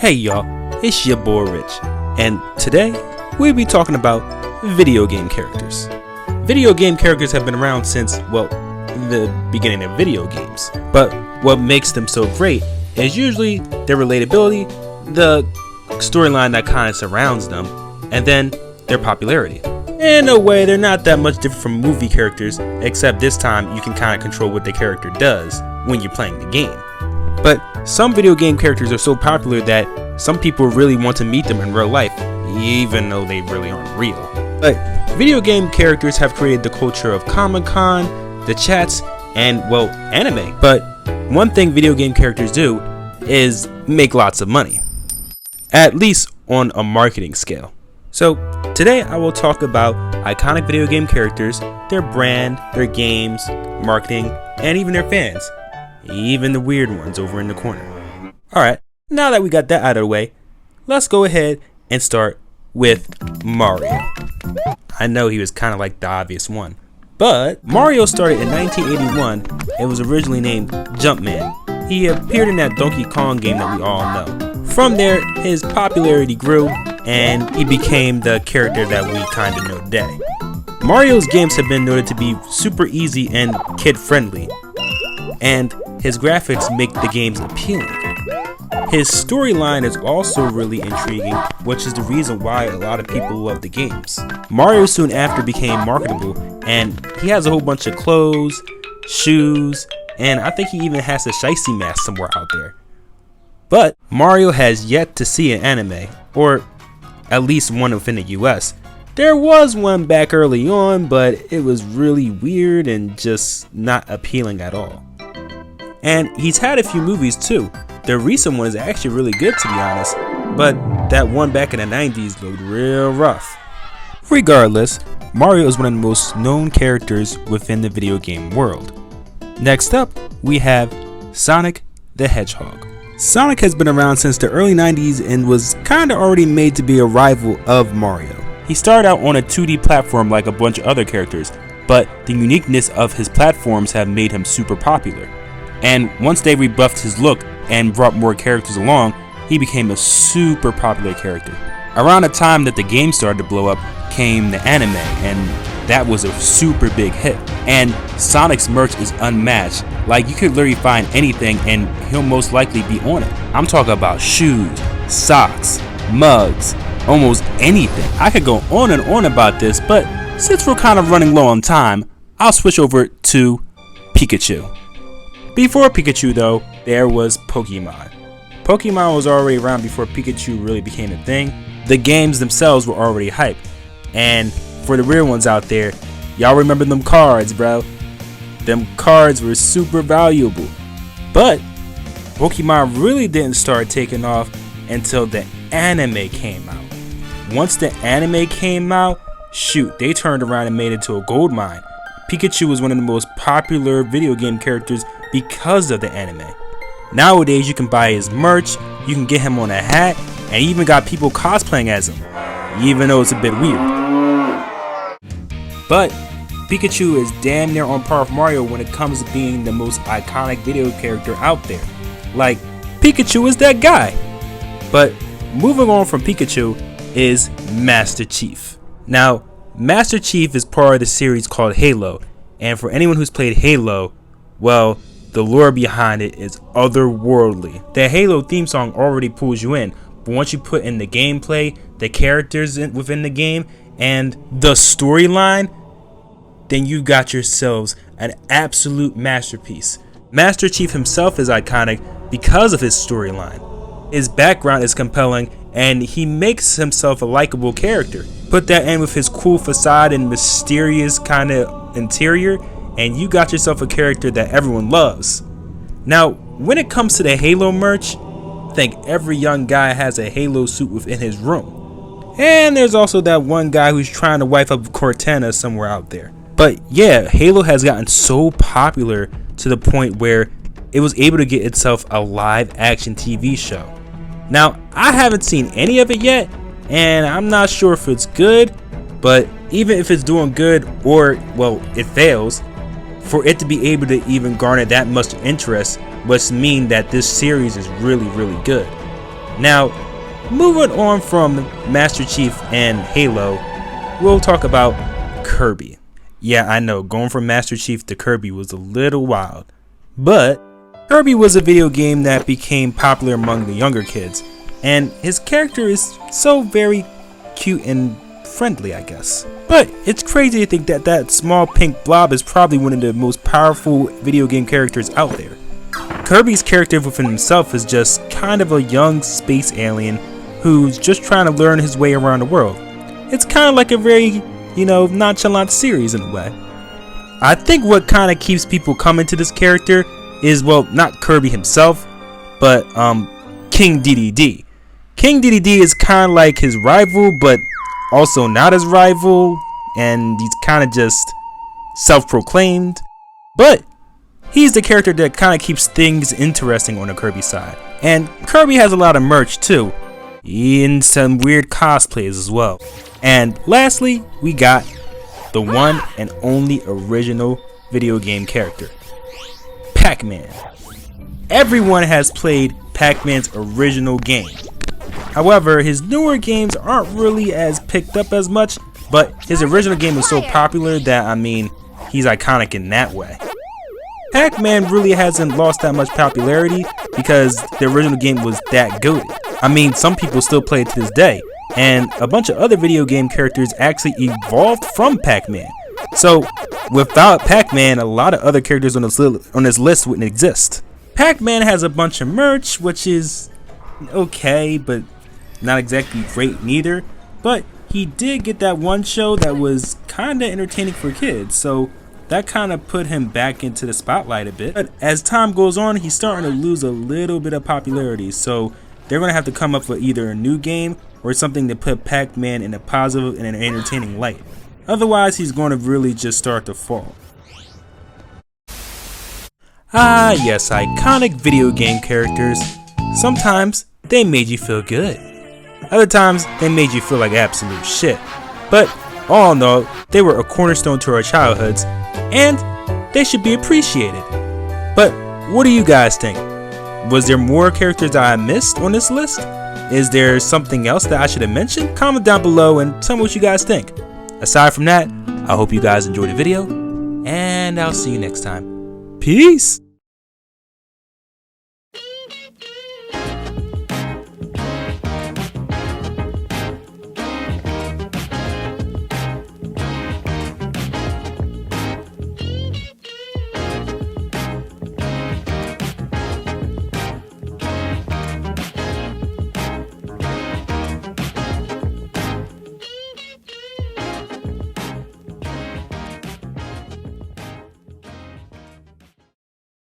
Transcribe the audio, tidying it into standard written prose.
Hey y'all, it's your boy Rich, and today we'll be talking about video game characters. Video game characters have been around since, well, the beginning of video games. But what makes them so great is usually their relatability, the storyline that kind of surrounds them, and then their popularity. In a way, they're not that much different from movie characters, except this time you can kind of control what the character does when you're playing the game. But some video game characters are so popular that some people really want to meet them in real life, even though they really aren't real. But video game characters have created the culture of Comic-Con, the chats, and, well, anime. But one thing video game characters do is make lots of money, at least on a marketing scale. So today I will talk about iconic video game characters, their brand, their games, marketing, and even their fans. Even the weird ones over in the corner. Alright, now that we got that out of the way, let's go ahead and start with Mario. I know he was kind of like the obvious one, but Mario started in 1981 and was originally named Jumpman. He appeared in that Donkey Kong game that we all know. From there, his popularity grew and he became the character that we kind of know today. Mario's games have been noted to be super easy and kid-friendly, and his graphics make the games appealing. His storyline is also really intriguing, which is the reason why a lot of people love the games. Mario soon after became marketable, and he has a whole bunch of clothes, shoes, and I think he even has a shicey mask somewhere out there. But Mario has yet to see an anime, or at least one within the US. There was one back early on, but it was really weird and just not appealing at all. And he's had a few movies too. The recent one is actually really good, to be honest, but that one back in the 90s looked real rough. Regardless, Mario is one of the most known characters within the video game world. Next up, we have Sonic the Hedgehog. Sonic has been around since the early 90s and was kinda already made to be a rival of Mario. He started out on a 2D platform like a bunch of other characters, but the uniqueness of his platforms have made him super popular. And once they rebuffed his look and brought more characters along, he became a super popular character. Around the time that the game started to blow up came the anime, and that was a super big hit. And Sonic's merch is unmatched. Like, you could literally find anything and he'll most likely be on it. I'm talking about shoes, socks, mugs, almost anything. I could go on and on about this, but since we're kind of running low on time, I'll switch over to Pikachu. Before Pikachu though, there was Pokemon. Pokemon was already around before Pikachu really became a thing. The games themselves were already hyped. And for the real ones out there, y'all remember them cards, bro. Them cards were super valuable. But Pokemon really didn't start taking off until the anime came out. Once the anime came out, shoot, they turned around and made it into a gold mine. Pikachu was one of the most popular video game characters because of the anime. Nowadays you can buy his merch, you can get him on a hat, and even got people cosplaying as him, even though it's a bit weird. But Pikachu is damn near on par with Mario when it comes to being the most iconic video character out there. Like, Pikachu is that guy. But moving on from Pikachu is Master Chief. Now, Master Chief is part of the series called Halo, and for anyone who's played Halo, well, the lore behind it is otherworldly. The Halo theme song already pulls you in, but once you put in the gameplay, the characters within the game, and the storyline, then you got yourselves an absolute masterpiece. Master Chief himself is iconic because of his storyline. His background is compelling, and he makes himself a likable character. Put that in with his cool facade and mysterious kind of interior, and you got yourself a character that everyone loves. Now, when it comes to the Halo merch, I think every young guy has a Halo suit within his room. And there's also that one guy who's trying to wife up Cortana somewhere out there. But yeah, Halo has gotten so popular to the point where it was able to get itself a live action TV show. Now, I haven't seen any of it yet, and I'm not sure if it's good, but even if it's doing good or, well, it fails, for it to be able to even garner that much interest must mean that this series is really, really good. Now, moving on from Master Chief and Halo, we'll talk about Kirby. Yeah, I know, going from Master Chief to Kirby was a little wild, but Kirby was a video game that became popular among the younger kids, and his character is so very cute and friendly, I guess. But it's crazy to think that that small pink blob is probably one of the most powerful video game characters out there. Kirby's character within himself is just kind of a young space alien who's just trying to learn his way around the world. It's kind of like a very, nonchalant series in a way. I think what kind of keeps people coming to this character is, well, not Kirby himself, but King DDD. King DDD is kind of like his rival, but also not his rival, and he's kind of just self-proclaimed. But he's the character that kind of keeps things interesting on the Kirby side. And Kirby has a lot of merch too, and some weird cosplays as well. And lastly, we got the one and only original video game character, PacMan. Everyone has played PacMan's original game. However, his newer games aren't really as picked up as much, but his original game is so popular that, he's iconic in that way. PacMan really hasn't lost that much popularity because the original game was that goated. Some people still play it to this day, and a bunch of other video game characters actually evolved from PacMan. So, without PacMan, a lot of other characters on this list wouldn't exist. PacMan has a bunch of merch, which is okay, but not exactly great neither. But he did get that one show that was kind of entertaining for kids, so that kind of put him back into the spotlight a bit. But as time goes on, he's starting to lose a little bit of popularity, so they're going to have to come up with either a new game or something to put PacMan in a positive and an entertaining light. Otherwise, he's going to really just start to fall. Ah yes, iconic video game characters. Sometimes they made you feel good. Other times they made you feel like absolute shit. But all in all, they were a cornerstone to our childhoods, and they should be appreciated. But what do you guys think? Was there more characters that I missed on this list? Is there something else that I should have mentioned? Comment down below and tell me what you guys think. Aside from that, I hope you guys enjoyed the video, and I'll see you next time. Peace!